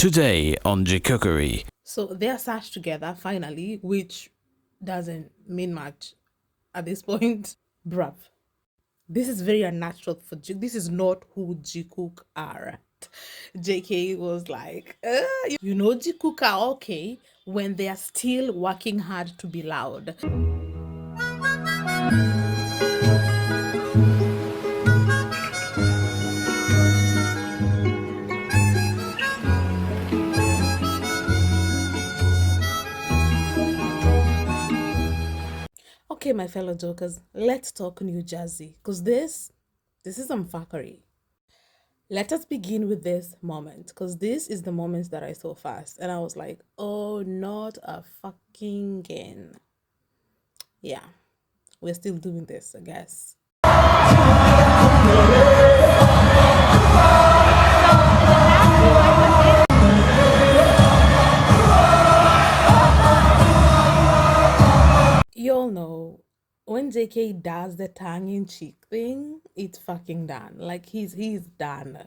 Today on Jikookery. So they are sat together finally, which doesn't mean much at this point. Bruv. This is very unnatural for this is not who Jikook are. JK was like, Jikook are okay when they are still working hard to be loud. Okay, my fellow jokers, let's talk New Jersey, because this is some fuckery. Let us begin with this moment, because this is the moment that I saw first, and I was like, oh, not a fucking again. Yeah, we're still doing this, I guess. You all know when JK does the tongue-in-cheek thing, it's fucking done. Like he's done.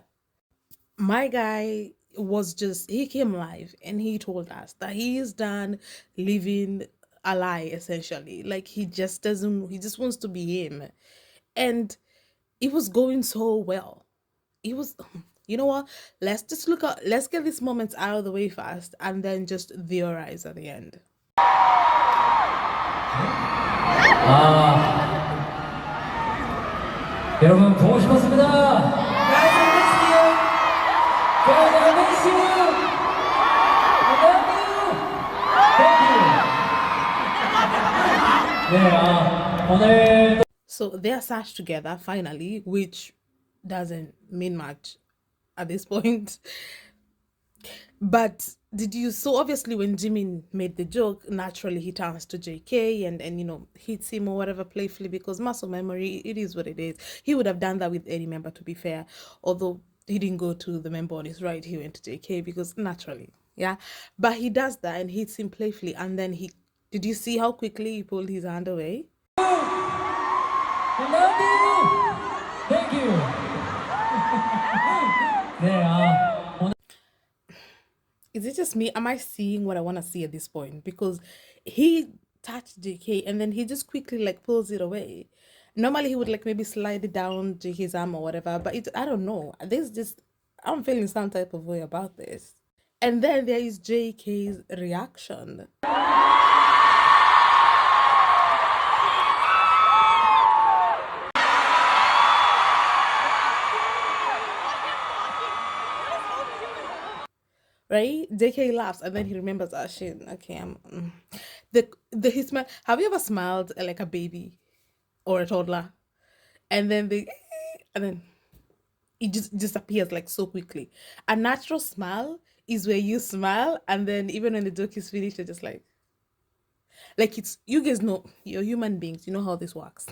My guy was just he came live and he told us that he is done living a lie essentially. Like he just wants to be him. And it was going so well. It was you know what? Let's get these moments out of the way fast and then just theorize at the end. 여러분 보고 싶었습니다. Guys, I miss you. Guys, I miss you. I love you. Thank you. 네, 오늘 So they are sat together finally, which doesn't mean much at this point. But so obviously when Jimin made the joke, naturally he turns to JK and hits him or whatever playfully because muscle memory, it is what it is. He would have done that with any member, to be fair, although he didn't go to the member on his right, he went to JK because naturally, yeah. But he does that and hits him playfully, and then did you see how quickly he pulled his hand away? I love you. Thank you. 네, Is it just me? Am I seeing what I want to see at this point? Because he touched JK and then he just quickly like pulls it away. Normally he would like maybe slide it down JK's arm or whatever, but I don't know. I'm feeling some type of way about this. And then there is JK's reaction. Right? JK laughs and then he remembers, oh shit, okay, he smile. Have you ever smiled like a baby or a toddler? And then it just disappears like so quickly. A natural smile is where you smile and then even when the joke is finished, you're just like it's, you guys know, you're human beings, you know how this works.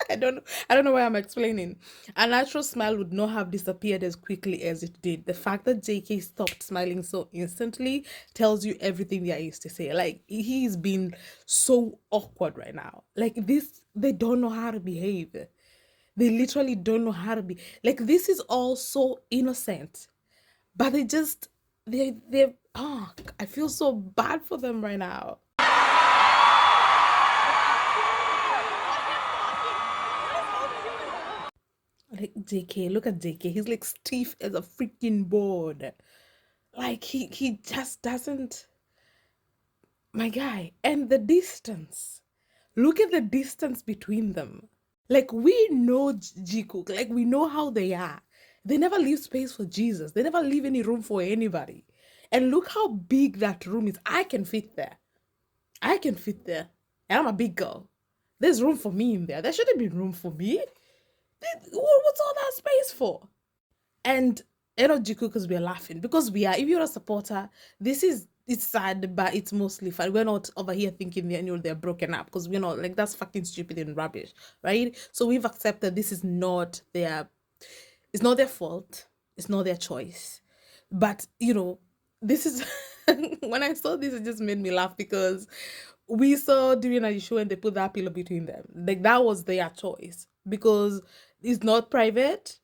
I don't know why I'm explaining. A natural smile would not have disappeared as quickly as it did. The fact that JK stopped smiling so instantly tells you everything there is to say. Like, he's been so awkward right now. Like, they don't know how to behave. They literally don't know how to be. Like, this is all so innocent. But I feel so bad for them right now. Like JK, look at JK. He's like stiff as a freaking board. Like he just doesn't. My guy, and the distance. Look at the distance between them. Like we know Jikook. Like we know how they are. They never leave space for Jesus. They never leave any room for anybody. And look how big that room is. I can fit there. And I'm a big girl. There's room for me in there. There shouldn't be room for me. What's all that space for? And Jikookers, we're laughing because we are. If you're a supporter, it's sad, but it's mostly fun. We're not over here thinking they're broken up because we're not like that's fucking stupid and rubbish, right? So we've accepted this is not it's not their fault, it's not their choice. But this is when I saw this, it just made me laugh because we saw during a show and they put that pillow between them. Like that was their choice because it's not private.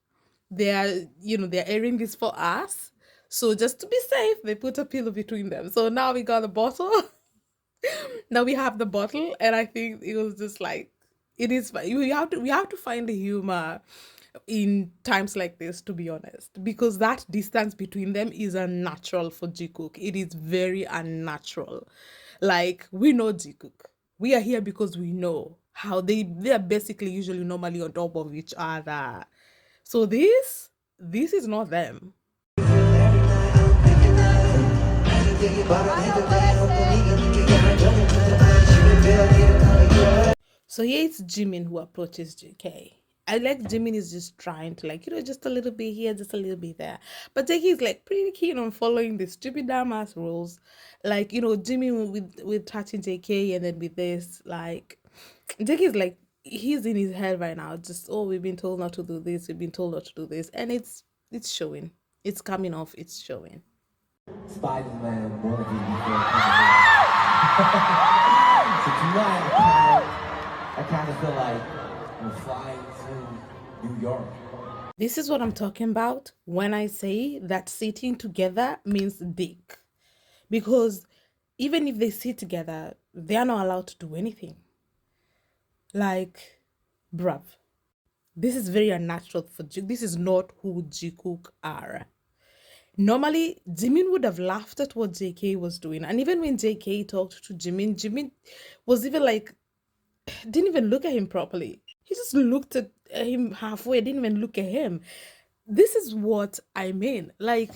They're airing this for us. So just to be safe, they put a pillow between them. So now we got a bottle. Now we have the bottle, and I think it was just like it is. We have to find the humor in times like this, to be honest, because that distance between them is unnatural for Jikook. It is very unnatural. Like, we know Jikook. We are here because we know how they are basically usually normally on top of each other. So this is not them. So here it's Jimin who approaches JK. I like Jimin is just trying to, like, just a little bit here, just a little bit there. But JK is like pretty keen on following the stupid dumbass rules. Like, Jimin with touching JK, and then with this, like, JK is like, he's in his head right now. Just, oh, we've been told not to do this, we've been told not to do this. And it's showing. It's coming off, it's showing. Spider-Man movie before so tonight I kind of feel like we're flying to New York. This is what I'm talking about when I say that sitting together means dick. Because even if they sit together, they are not allowed to do anything. Like, bruv, this is very unnatural for Jikook. This is not who Jikook are. Normally, Jimin would have laughed at what JK was doing. And even when JK talked to Jimin was even like, didn't even look at him properly. He just looked at him halfway, didn't even look at him. This is what I mean. Like,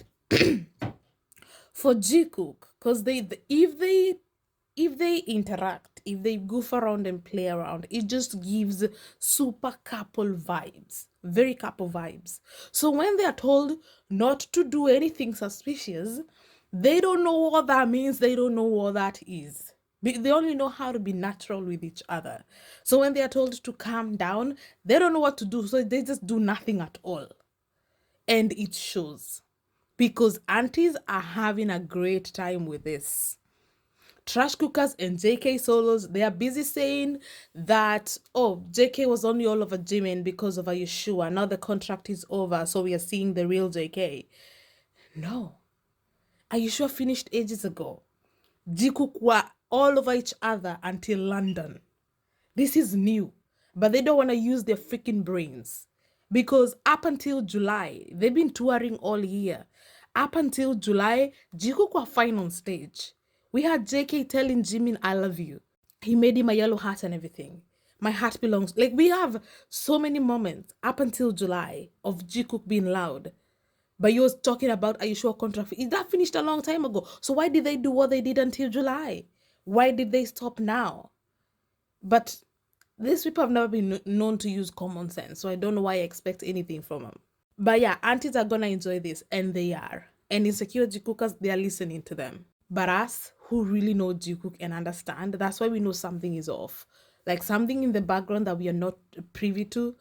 for Jikook, because if they interact, if they goof around and play around, it just gives super couple vibes, very couple vibes. So when they are told not to do anything suspicious, they don't know what that means. They don't know what that is. They only know how to be natural with each other. So when they are told to calm down, they don't know what to do. So they just do nothing at all. And it shows. Because aunties are having a great time with this. Trash cookers and JK solos, they are busy saying that, oh, JK was only all over Jimin because of Ayeshua. Now the contract is over, so we are seeing the real JK. No. Ayeshua finished ages ago. Jikook were all over each other until London. This is new, but they don't want to use their freaking brains. Because up until July, they've been touring all year. Up until July, Jikook were fine on stage. We had JK telling Jimin, I love you. He made him a yellow heart and everything. My heart belongs. Like, we have so many moments up until July of Jikook being loud. But you was talking about Ayeshua contract. That finished a long time ago. So why did they do what they did until July? Why did they stop now? But these people have never been known to use common sense. So I don't know why I expect anything from them. But yeah, aunties are going to enjoy this. And they are. And insecure Jikookers, they are listening to them. But us, who really know Jikook and understand, that's why we know something is off. Like, something in the background that we are not privy to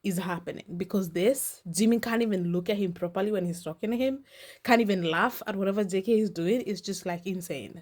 is happening. Because this, Jimin can't even look at him properly when he's talking to him. Can't even laugh at whatever JK is doing. It's just like insane.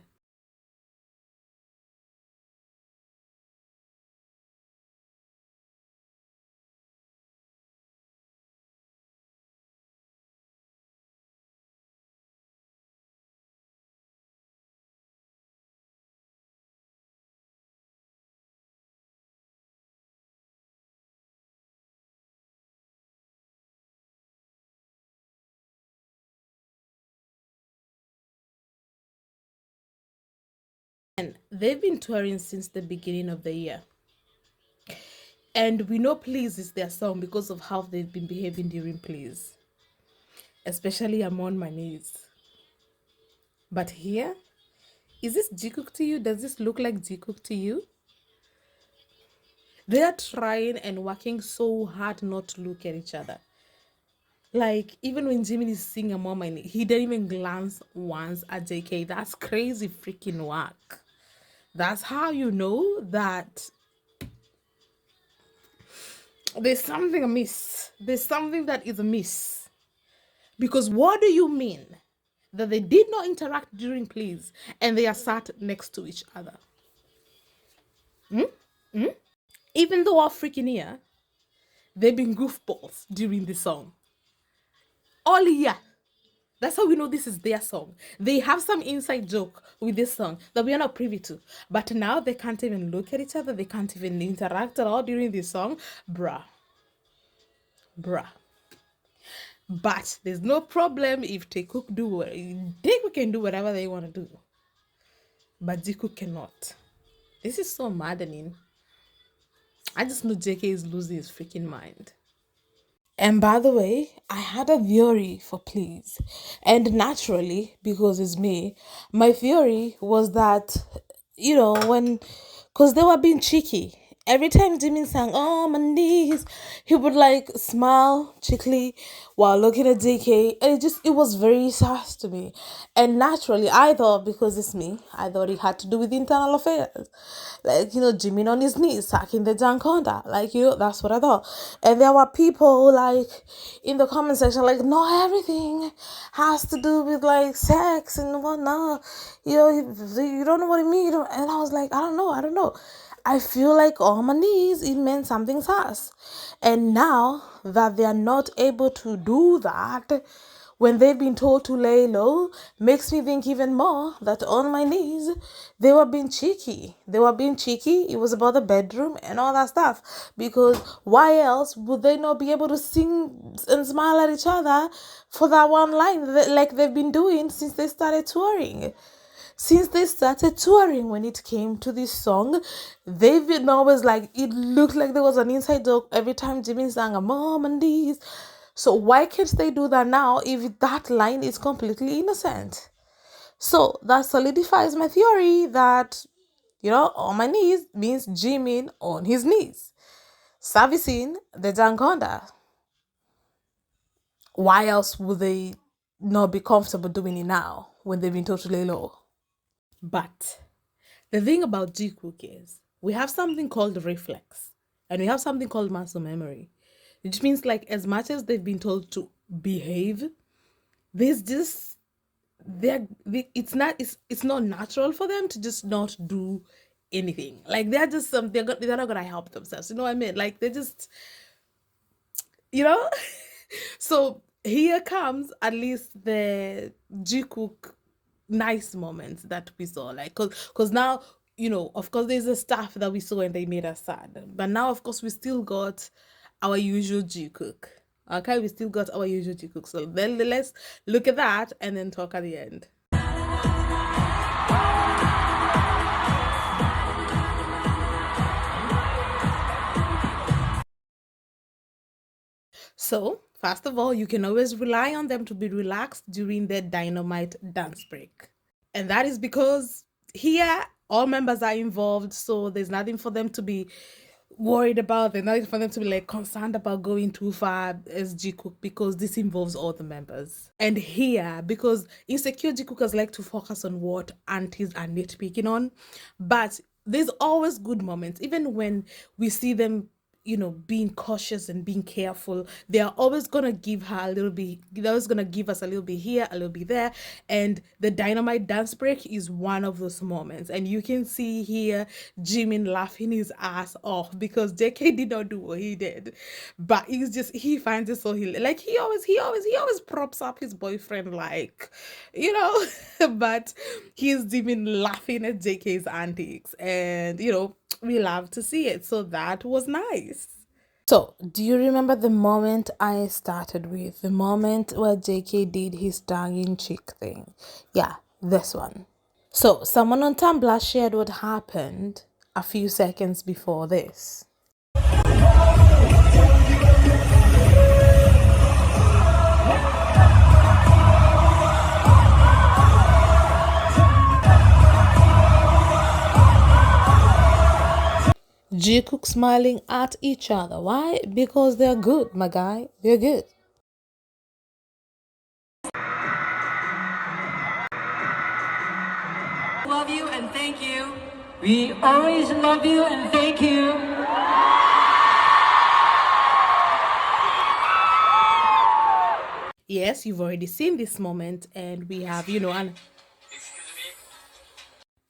And they've been touring since the beginning of the year. And we know Please is their song because of how they've been behaving during Please. Especially I'm on my knees. But here, is this Jikook to you? Does this look like Jikook to you? They are trying and working so hard not to look at each other. Like, even when Jimin is singing I'm on my knee, he didn't even glance once at JK. That's crazy freaking work. That's how you know that there's something amiss. There's something that is amiss. Because what do you mean that they did not interact during Please and they are sat next to each other? Even though our freaking ear, they've been goofballs during the song. All year. That's how we know this is their song. They have some inside joke with this song that we are not privy to. But now they can't even look at each other. They can't even interact at all during this song. Bruh. Bruh. But there's no problem if Jikook can do whatever they want to do. But Jikook cannot. This is so maddening. I just know JK is losing his freaking mind. And by the way, I had a theory for please. And naturally, because it's me, my theory was that, because they were being cheeky. Every time Jimin sang, "Oh, my knees," he would like smile cheekily while looking at JK. And it was very sus to me. And naturally, I thought, because it's me, I thought it had to do with internal affairs. Like, Jimin on his knees, sucking the Jankonda. Like, that's what I thought. And there were people like in the comment section, like, no, everything has to do with like sex and whatnot. You don't know what it means. And I was like, I don't know. I feel like on my knees, it meant something sus. And now that they are not able to do that, when they've been told to lay low, makes me think even more that on my knees, they were being cheeky. It was about the bedroom and all that stuff. Because why else would they not be able to sing and smile at each other for that one line like they've been doing since they started touring? Since they started touring, when it came to this song, they've been always like, it looked like there was an inside joke every time Jimin sang a mom and these. So why can't they do that now if that line is completely innocent? So that solidifies my theory that, on my knees means Jimin on his knees, servicing the Jankonda. Why else would they not be comfortable doing it now when they've been totally low? But the thing about Jikook is we have something called reflex and we have something called muscle memory, which means like as much as they've been told to behave, there's just it's not natural for them to just not do anything. Like they're just they're not gonna help themselves. You know what I mean? Like they just you know. So here comes at least the Jikook nice moments that we saw, like because now of course there's the stuff that we saw and they made us sad, but now of course we still got our usual Jikook. Okay, we still got our usual Jikook. So then let's look at that and then talk at the end. So, first of all, you can always rely on them to be relaxed during their dynamite dance break. And that is because here, all members are involved, so there's nothing for them to be worried about. There's nothing for them to be like concerned about going too far as Jikook, because this involves all the members. And here, because insecure Jikookers like to focus on what aunties are nitpicking on, but there's always good moments, even when we see them being cautious and being careful. They are always gonna give her a little bit, they're always gonna give us a little bit here, a little bit there. And the dynamite dance break is one of those moments. And you can see here Jimin laughing his ass off because JK did not do what he did. But he finds it so like he always props up his boyfriend, like, but he's Jimin laughing at JK's antics. And we love to see it. So that was nice. So, do you remember the moment I started with? The moment where JK did his tongue-in-cheek thing? Yeah, this one. So, someone on Tumblr shared what happened a few seconds before this. Jikook smiling at each other. Why? Because they're good, my guy. They're good. Love you and thank you. We always love you and thank you. Yes, you've already seen this moment, and we have, and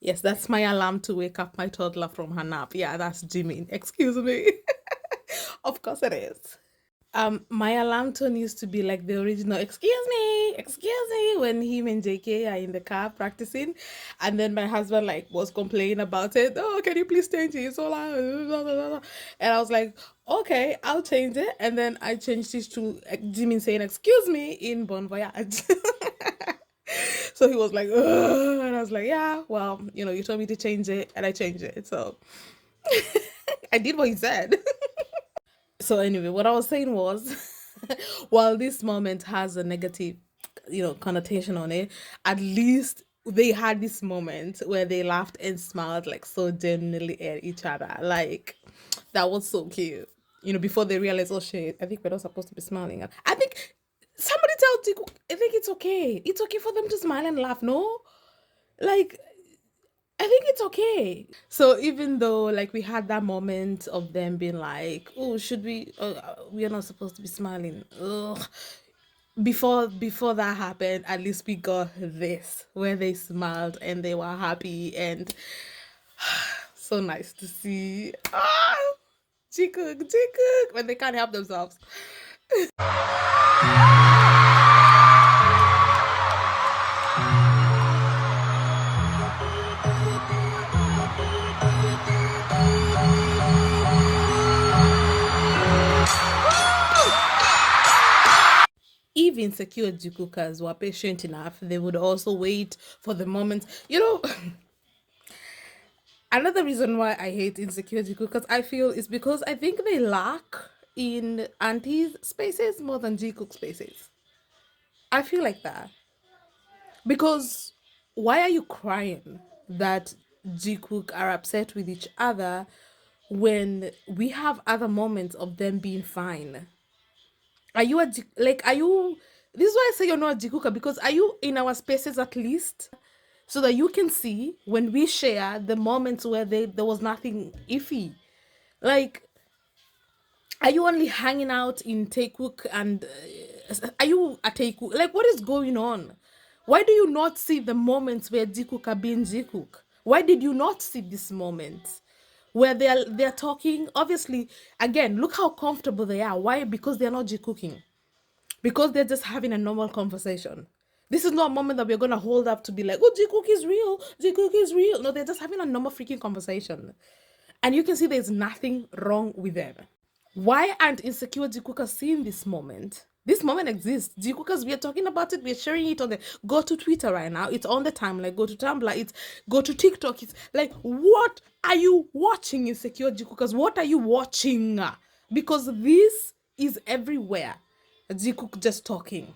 yes, that's my alarm to wake up my toddler from her nap. Yeah, that's Jimin. Excuse me. Of course it is. My alarm tone used to be like the original excuse me, when him and JK are in the car practicing, and then my husband like was complaining about it. Oh, can you please change it? It's so loud. Blah, blah, blah, blah. And I was like, okay, I'll change it. And then I changed it to Jimin saying excuse me in Bon Voyage. So he was like, ugh, and I was like, yeah, well, you told me to change it, and I changed it. So I did what he said. So anyway, what I was saying was, while this moment has a negative, connotation on it, at least they had this moment where they laughed and smiled like so genuinely at each other. Like that was so cute. Before they realized, oh shit, I think we're not supposed to be smiling. I think somebody tell Tiku, I think it's okay. It's okay for them to smile and laugh. No, like I think it's okay. So even though like we had that moment of them being like, "Oh, should we? We are not supposed to be smiling." Ugh. Before that happened, at least we got this where they smiled and they were happy and so nice to see. Ah, Jikook, when they can't help themselves. If insecure Jikookers were patient enough, they would also wait for the moment. Another reason why I hate insecure Jikookers, I feel, is because I think they lack in Auntie's spaces more than Jikook spaces. I feel like that. Because why are you crying that Jikook are upset with each other when we have other moments of them being fine? Are you are you? This is why I say you're not a Jikuka, because are you in our spaces at least, so that you can see when we share the moments where there was nothing iffy? Like, are you only hanging out in Taekook and are you a Taekook? Like, what is going on? Why do you not see the moments where Jikook are being Jikook? Why did you not see this moment where they're talking? Obviously, again, look how comfortable they are. Why? Because they're not Jikooking. Because they're just having a normal conversation. This is not a moment that we're gonna hold up to be like, oh, Jikook is real, Jikook is real. No, they're just having a normal freaking conversation. And you can see there's nothing wrong with them. Why aren't insecure Jikookers seeing this moment? This moment exists. Jikookers, we are talking about it, we're sharing it on the go to Twitter right now. It's on the timeline. Go to Tumblr, it's go to TikTok. It's like, what are you watching, insecure Jikookers? What are you watching? Because this is everywhere. Jikook just talking.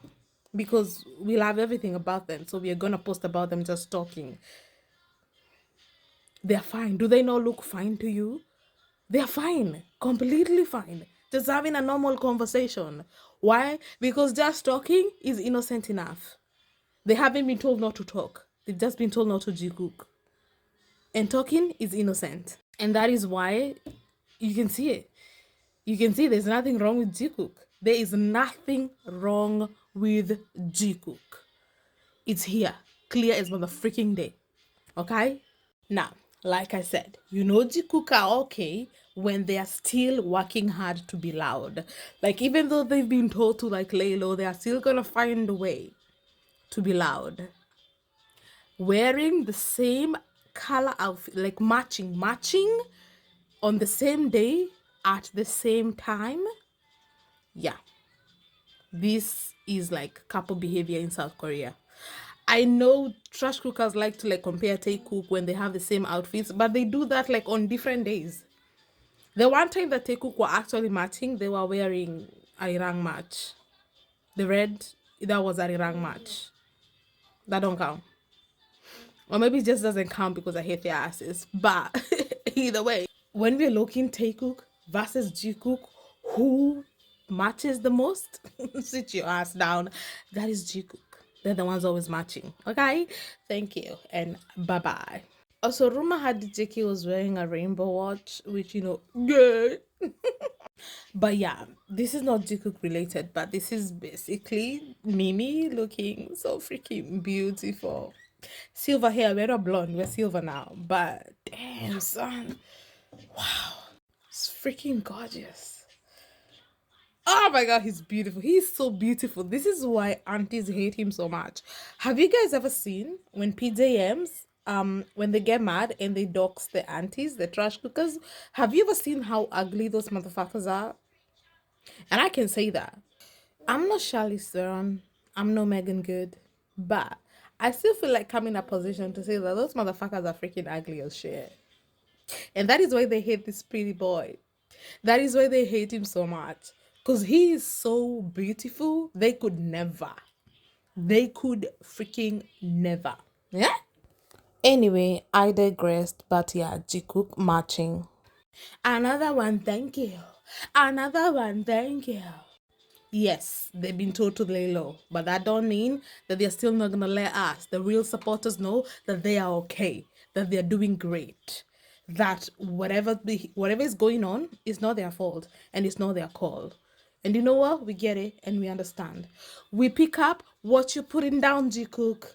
Because we love everything about them. So we are gonna post about them just talking. They're fine. Do they not look fine to you? They're fine, completely fine. Just having a normal conversation. Why? Because just talking is innocent enough. They haven't been told not to talk. They've just been told not to jikook. And talking is innocent. And that is why you can see it. You can see there's nothing wrong with jikook. There is nothing wrong with jikook. It's here, clear as motherfucking day. Okay? Now, like I said, Jikook are okay when they are still working hard to be loud. Like, even though they've been told to like lay low, they are still gonna find a way to be loud. Wearing the same color outfit, like matching on the same day at the same time. Yeah. This is like couple behavior in South Korea. I know trash cookers like to like compare Taekook when they have the same outfits, but they do that like on different days. The one time that Taekook were actually matching, they were wearing Arirang match. The red, that was Arirang match. That don't count. Or maybe it just doesn't count because I hate their asses. But either way, when we're looking Taekook versus Jikook, who matches the most? Sit your ass down. That is Jikook. They're the ones always matching. Okay? Thank you. And bye-bye. Also, rumor had JK was wearing a rainbow watch, which, good. But yeah, this is not Jikook related, but this is basically Mimi looking so freaking beautiful. Silver hair, we're not blonde, we're silver now. But damn, son. Wow. It's freaking gorgeous. Oh my god, he's beautiful. He's so beautiful. This is why aunties hate him so much. Have you guys ever seen when PJMs when they get mad and they dox the aunties, the trash cookers? Have you ever seen how ugly those motherfuckers are? And I can say that. I'm not Charlize Theron. I'm no Megan Good. But I still feel like I'm in a position to say that those motherfuckers are freaking ugly as shit. And that is why they hate this pretty boy. That is why they hate him so much. Because he is so beautiful. They could never. They could freaking never. Yeah? Anyway, I digressed. But yeah, Jikook matching. Another one, thank you. Another one, thank you. Yes, they've been told to lay low, but that don't mean that they're still not gonna let us, the real supporters, know that they are okay, that they're doing great, that whatever is going on is not their fault and it's not their call. And you know what? We get it and we understand. We pick up what you're putting down, Jikook.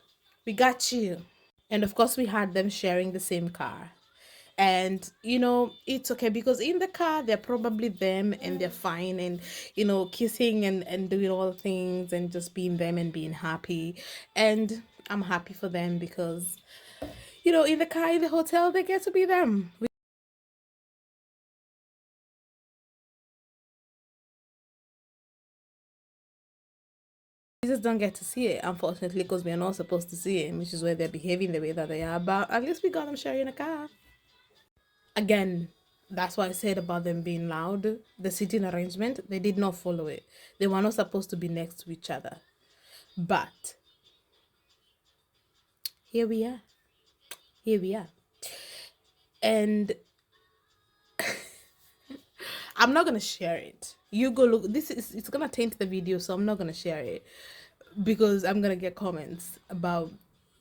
We got you. And of course, we had them sharing the same car. And it's okay because in the car they're probably them and they're fine and kissing and doing all the things and just being them and being happy. And I'm happy for them because in the car, in the hotel, they get to be them. We just don't get to see it, unfortunately, because we're not supposed to see it, which is why they're behaving the way that they are. But at least we got them sharing a car. Again, that's why I said about them being loud. The seating arrangement, they did not follow it. They were not supposed to be next to each other. But here we are. Here we are. And I'm not gonna share it. You go look. It's gonna taint the video, so I'm not gonna share it because I'm gonna get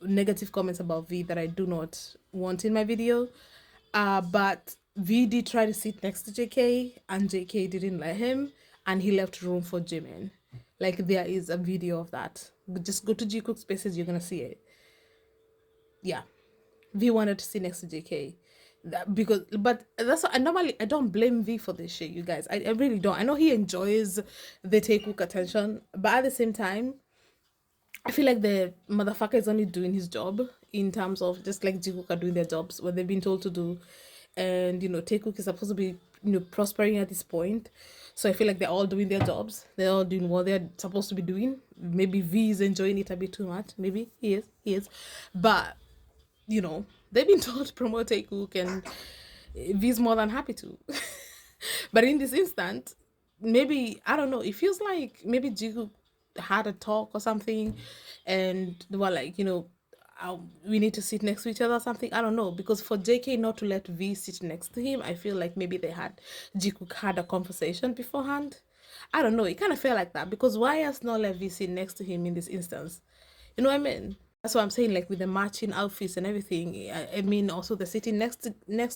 negative comments about V that I do not want in my video. But V did try to sit next to JK and JK didn't let him and he left room for Jimin. Like there is a video of that. Just go to Jikook Spaces, you're gonna see it. Yeah. V wanted to sit next to JK. But that's what I don't blame V for this shit, you guys. I really don't. I know he enjoys the Taekook attention, but at the same time, I feel like the motherfucker is only doing his job in terms of just like Jikook are doing their jobs, what they've been told to do. And Taekook is supposed to be prospering at this point. So I feel like they're all doing their jobs. They're all doing what they're supposed to be doing. Maybe V is enjoying it a bit too much. Maybe he is. But they've been told to promote Taekook and V's more than happy to. But in this instant, maybe, I don't know, it feels like maybe Jikook had a talk or something and they were like, we need to sit next to each other or something. I don't know. Because for JK not to let V sit next to him, I feel like maybe Jikook had a conversation beforehand. I don't know. It kind of felt like that because why else not let V sit next to him in this instance? You know what I mean? That's what I'm saying, like with the matching outfits and everything. I mean, also the sitting next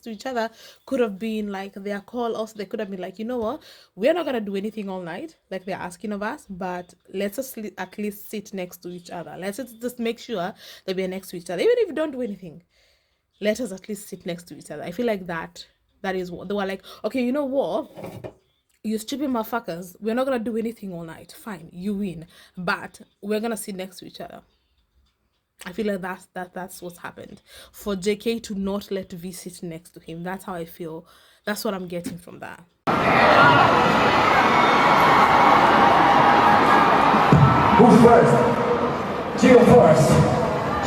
to each other could have been like their call. Also, they could have been like, you know what, we're not gonna do anything all night, like they're asking of us, but let's just at least sit next to each other. Let's just make sure that we're next to each other, even if we don't do anything. Let us at least sit next to each other. I feel like that is what they were like. Okay, you know what? You stupid motherfuckers, we're not gonna do anything all night. Fine, you win, but we're gonna sit next to each other. I feel like that's what's happened. For JK to not let V sit next to him, that's how I feel. That's what I'm getting from that. Who's first? Jill first.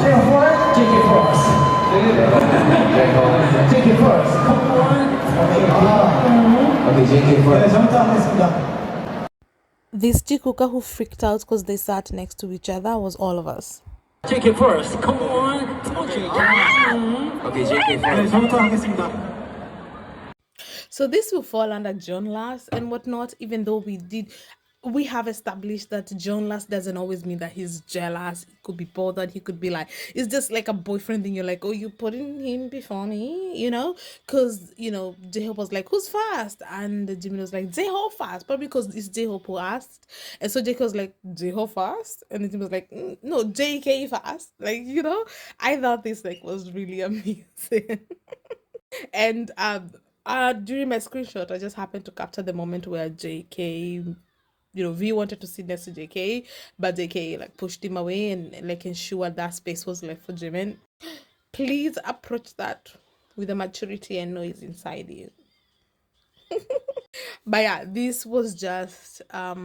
Jill first? JK first. JK first. Come on. Okay, JK first. This Jikooka who freaked out because they sat next to each other was all of us. JK first. Come on. Come on, JK. Okay, JK first. So this will fall under John Lass and whatnot, even though we have established that John Lass doesn't always mean that he's jealous. He could be bothered. He could be like, it's just like a boyfriend thing. You're like, oh, you putting him before me, because, J-Hope was like, who's fast? And Jimin was like, J-Hope fast, probably because it's J-Hope who asked. And so J-Hope was like, J-Hope fast? And Jimin was like, no, JK fast. Like, I thought this was really amazing. And during my screenshot, I just happened to capture the moment where JK V wanted to sit next to JK, but JK like pushed him away and like ensured that space was left for Jimin. Please approach that with the maturity and noise inside you. But yeah, this was just I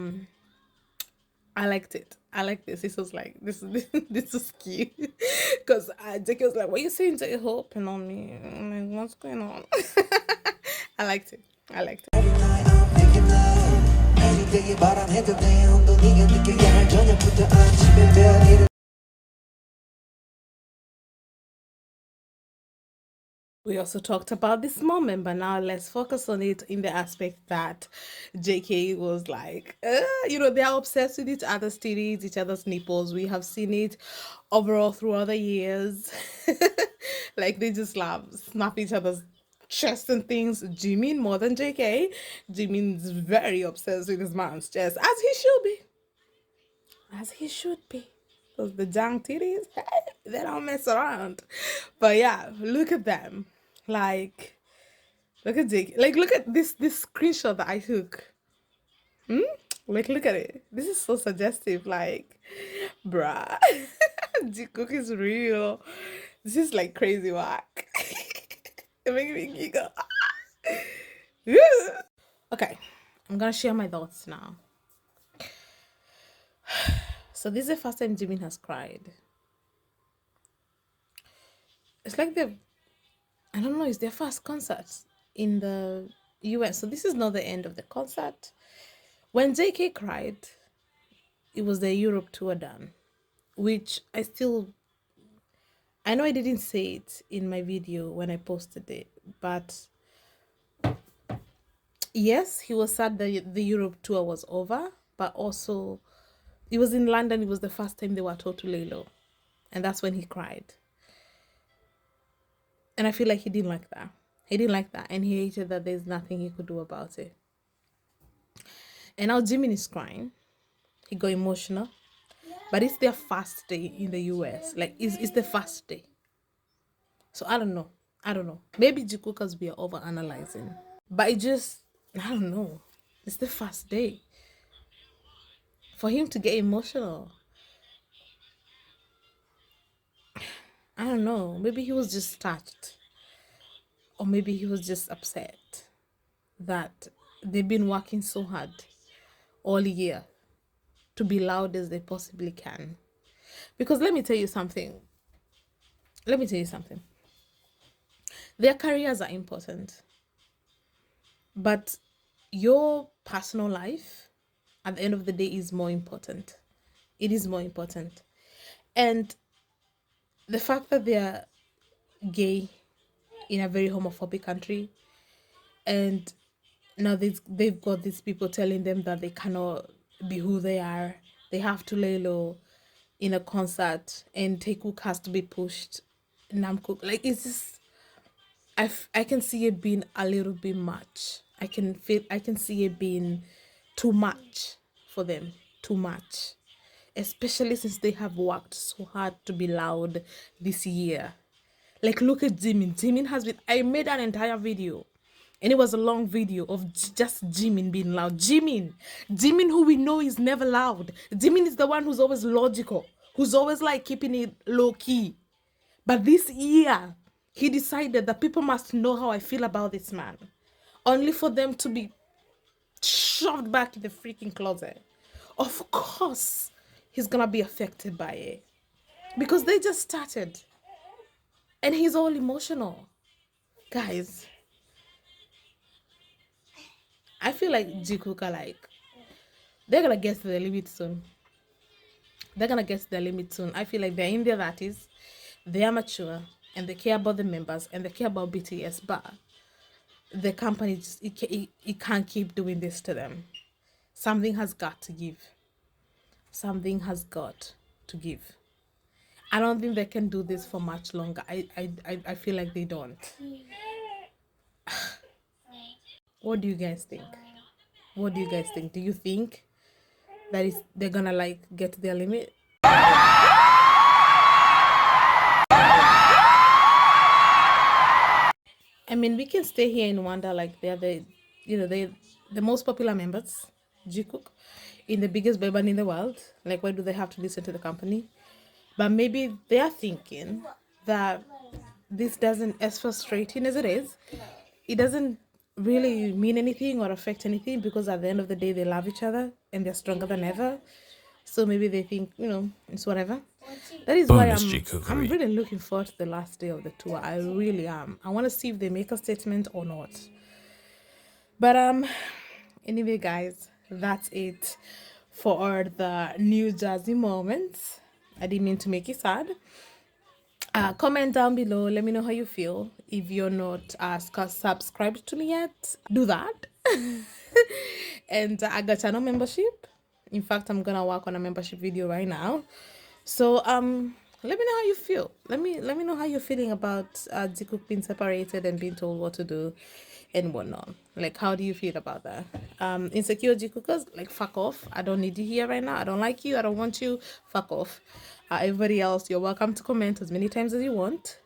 liked it. I like this. This was like this is cute because JK was like, "What are you saying to your hope and on me? I'm like, what's going on?" I liked it. I liked it. We also talked about this moment, but now let's focus on it in the aspect that JK was like, they're obsessed with each other's titties, each other's nipples. We have seen it overall throughout the years. Like they just love snap each other's chest and things. Jimin more than JK. Jimin's very obsessed with his man's chest, as he should be. As he should be. Because the junk titties, they don't mess around. But yeah, look at them. Like, look at Jake. Like, look at this screenshot that I took. Like, look at it. This is so suggestive. Like, bruh. Jikook is real. This is like crazy whack. It makes me giggle. Okay, I'm gonna share my thoughts now. So this is the first time Jimin has cried. It's like I don't know, it's their first concert in the US. So this is not the end of the concert. When JK cried, it was the Europe tour done, which I know I didn't say it in my video when I posted it, but yes, he was sad that the Europe tour was over, but also it was in London. It was the first time they were told to lay low, and that's when he cried. And I feel like he didn't like that. He didn't like that, and he hated that there's nothing he could do about it. And now Jimin is crying. He got emotional. But it's their first day in the US. Like, it's the first day. So, I don't know. Maybe Jikookers we are over-analyzing. But I don't know. It's the first day. For him to get emotional. I don't know. Maybe he was just touched. Or maybe he was just upset that they've been working so hard all year to be loud as they possibly can. Because let me tell you something. Their careers are important. But your personal life, at the end of the day, is more important. It is more important. And the fact that they're gay in a very homophobic country, and now they've got these people telling them that they cannot be who they are. They have to lay low in a concert, and Taekook has to be pushed. Namkook, like, it's just, I can see it being a little bit much. I can see it being too much for them. Too much. Especially since they have worked so hard to be loud this year. Like, look at Jimin. Jimin has been, I made an entire video. And it was a long video of just Jimin being loud. Jimin who we know is never loud. Jimin is the one who's always logical. Who's always like keeping it low key. But this year, he decided that people must know how I feel about this man. Only for them to be shoved back in the freaking closet. Of course, he's gonna be affected by it. Because they just started. And he's all emotional. Guys, I feel like Jikook are like, they're gonna get to the limit soon. I feel like they're in their 30s, they are mature, and they care about the members, and they care about BTS, but the company just, it can't keep doing this to them. Something has got to give. I don't think they can do this for much longer. I feel like they don't. What do you guys think? Do you think that they're gonna like get to their limit? I mean, we can stay here and wonder, like, they're the most popular members, Jikook. in the biggest boy band in the world. Like, why do they have to listen to the company? But maybe they are thinking that this doesn't, as frustrating as it is, it doesn't really mean anything or affect anything, because at the end of the day, they love each other and they're stronger than ever. So maybe they think, it's whatever. That is why Bonus I'm jikookery. really looking forward to the last day of the tour. I really am. I want to see if they make a statement or not. But anyway, guys, that's it for the New Jersey moments. I didn't mean to make you sad. Comment down below. Let me know how you feel. If you're not subscribed to me yet, do that. And I got channel membership. In fact, I'm gonna work on a membership video right now. So let me know how you feel. Let me know how you're feeling about Jikook being separated and being told what to do and whatnot. Like, how do you feel about that? Insecure Jikookers, like, fuck off. I don't need you here right now. I don't like you. I don't want you. Fuck off. Everybody else, you're welcome to comment as many times as you want.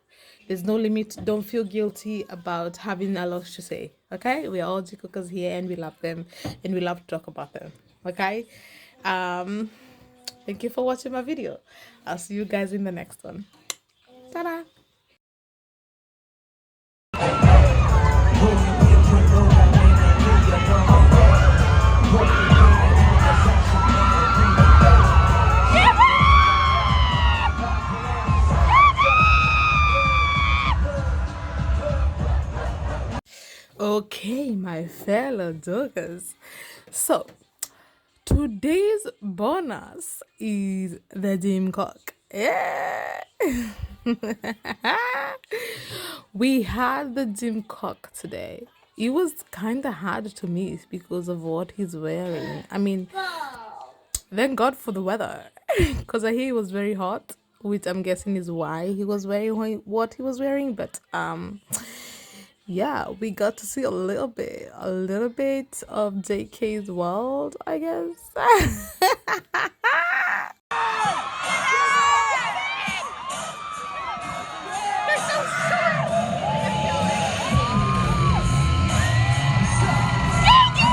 There's no limit. Don't feel guilty about having a lot to say. Okay, we are all Jikookers here, and we love them, and we love to talk about them. Okay. Thank you for watching my video. I'll see you guys in the next one. Ta-da! Okay, my fellow joggers. So, today's bonus is the jungkook. Yeah! We had the jungkook today. It was kind of hard to miss because of what he's wearing. I mean, thank God for the weather, because I hear it was very hot, which I'm guessing is why he was wearing what he was wearing. But yeah, we got to see a little bit of JK's world, I guess.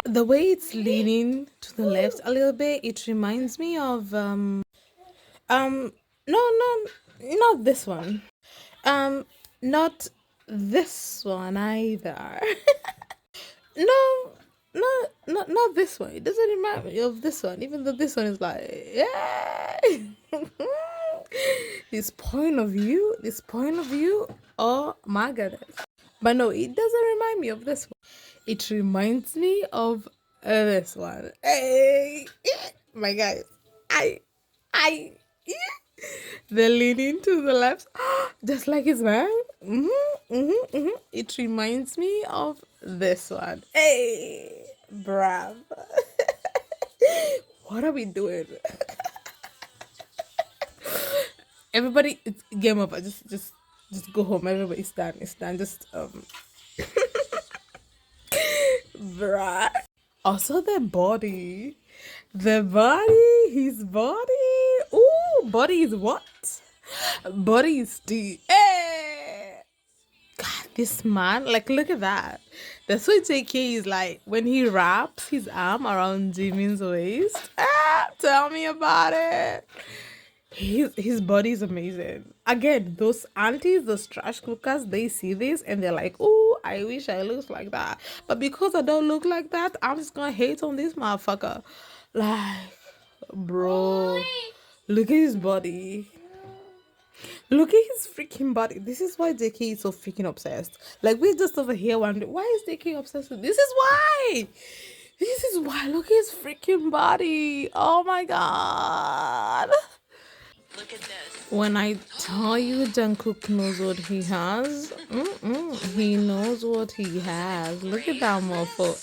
The way it's leaning to the left a little bit, it reminds me of no, not this one. Not this one either. No, not this one. It doesn't remind me of this one, even though this one is like, yeah. This point of view, oh my goodness. But no, it doesn't remind me of this one. It reminds me of this one. Hey, my guys, I, the leaning to the left, just like his man. It reminds me of this one. Hey, bruv. What are we doing? Everybody, it's game over. Just go home. Everybody, it's done. Just bruh. Also, his body. Ooh, body is what? Body is deep. Hey! God, this man, like, look at that. That's what JK is like when he wraps his arm around Jimin's waist. Tell me about it. His body is amazing. Again, those aunties, those trash cookers, they see this and they're like, oh, I wish I looked like that. But because I don't look like that, I'm just gonna hate on this motherfucker. Like, bro, look at his body. Look at his freaking body. This is why JK is so freaking obsessed. Like, we're just over here wondering, why is JK obsessed with this? Is why. This is why. Look at his freaking body. Oh my god. Look at this. When I tell you Jungkook knows what he has, he knows what he has. Look at that mofo.